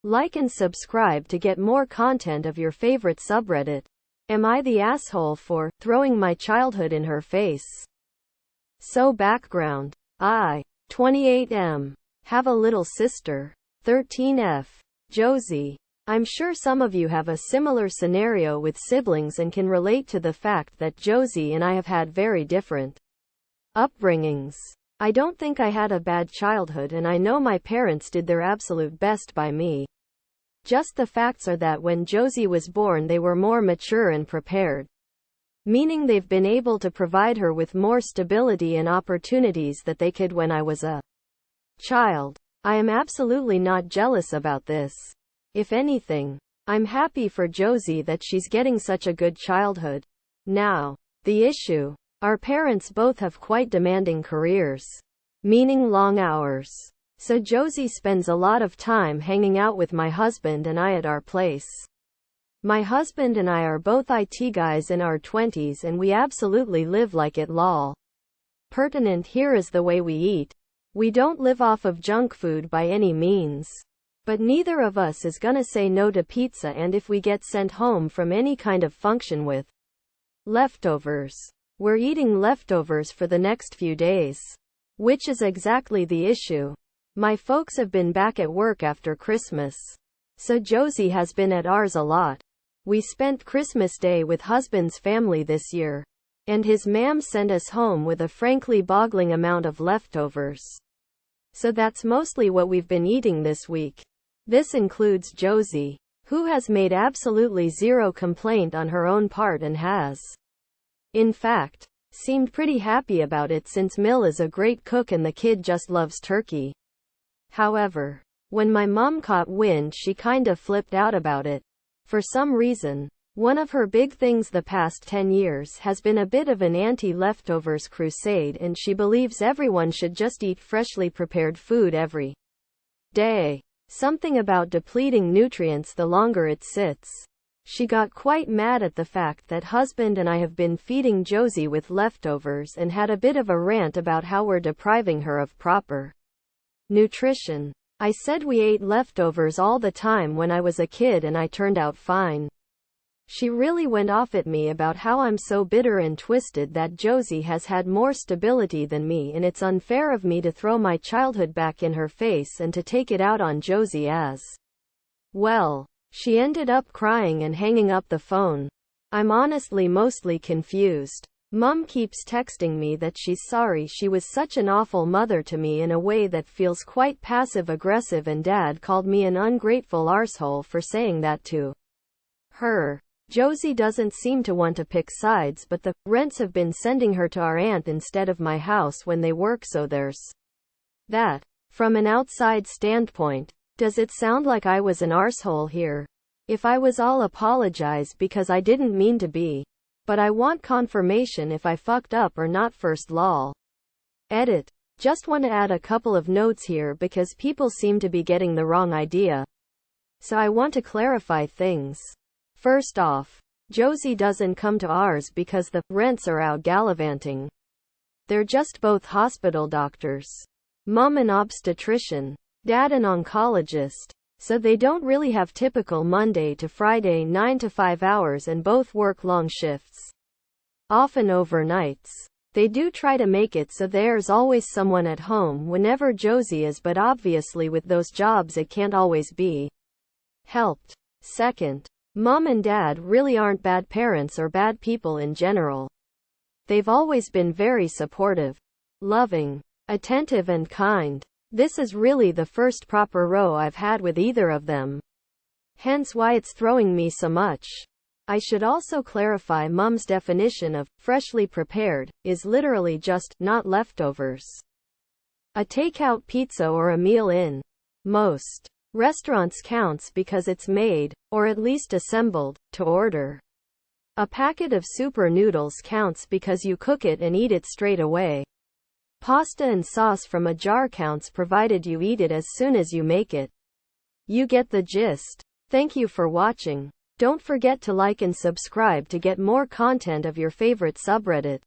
Like and subscribe to get more content of your favorite subreddit. Am I the asshole for throwing my childhood in her face? So background. I, 28M, have a little sister, 13F, Josie. I'm sure some of you have a similar scenario with siblings and can relate to the fact that Josie and I have had very different upbringings. I don't think I had a bad childhood, and I know my parents did their absolute best by me. Just the facts are that when Josie was born they were more mature and prepared. Meaning they've been able to provide her with more stability and opportunities that they could when I was a child. I am absolutely not jealous about this. If anything, I'm happy for Josie that she's getting such a good childhood. Now, the issue. Our parents both have quite demanding careers. Meaning long hours. So Josie spends a lot of time hanging out with my husband and I at our place. My husband and I are both IT guys in our 20s and we absolutely live like it lol. Pertinent here is the way we eat. We don't live off of junk food by any means. But neither of us is gonna say no to pizza, and if we get sent home from any kind of function with leftovers, we're eating leftovers for the next few days. Which is exactly the issue. My folks have been back at work after Christmas. So Josie has been at ours a lot. We spent Christmas Day with husband's family this year. And his ma'am sent us home with a frankly boggling amount of leftovers. So that's mostly what we've been eating this week. This includes Josie, who has made absolutely zero complaint on her own part and has, in fact, seemed pretty happy about it since Mill is a great cook and the kid just loves turkey. However, when my mom caught wind, she kinda flipped out about it. For some reason, one of her big things the past 10 years has been a bit of an anti-leftovers crusade, and she believes everyone should just eat freshly prepared food every day. Something about depleting nutrients the longer it sits. She got quite mad at the fact that husband and I have been feeding Josie with leftovers and had a bit of a rant about how we're depriving her of proper nutrition. I said we ate leftovers all the time when I was a kid and I turned out fine. She really went off at me about how I'm so bitter and twisted that Josie has had more stability than me, and it's unfair of me to throw my childhood back in her face and to take it out on Josie as well. She ended up crying and hanging up the phone. I'm honestly mostly confused. Mum keeps texting me that she's sorry she was such an awful mother to me in a way that feels quite passive-aggressive, and Dad called me an ungrateful arsehole for saying that to her. Josie doesn't seem to want to pick sides, but the rents have been sending her to our aunt instead of my house when they work, so there's that. From an outside standpoint, does it sound like I was an arsehole here? If I was, I'll apologize because I didn't mean to be. But I want confirmation if I fucked up or not first lol. Edit. Just want to add a couple of notes here because people seem to be getting the wrong idea. So I want to clarify things. First off, Josie doesn't come to ours because the rents are out gallivanting. They're just both hospital doctors. Mom an obstetrician. Dad an oncologist. So they don't really have typical Monday to Friday 9 to 5 hours, and both work long shifts. Often overnights. They do try to make it so there's always someone at home whenever Josie is, but obviously with those jobs it can't always be helped. Second, Mom and Dad really aren't bad parents or bad people in general. They've always been very supportive, loving, attentive and kind. This is really the first proper row I've had with either of them. Hence why it's throwing me so much. I should also clarify Mom's definition of freshly prepared is literally just not leftovers. A takeout pizza or a meal in most restaurants counts because it's made, or at least assembled, to order. A packet of Super Noodles counts because you cook it and eat it straight away. Pasta and sauce from a jar counts provided you eat it as soon as you make it. You get the gist. Thank you for watching. Don't forget to like and subscribe to get more content of your favorite subreddit.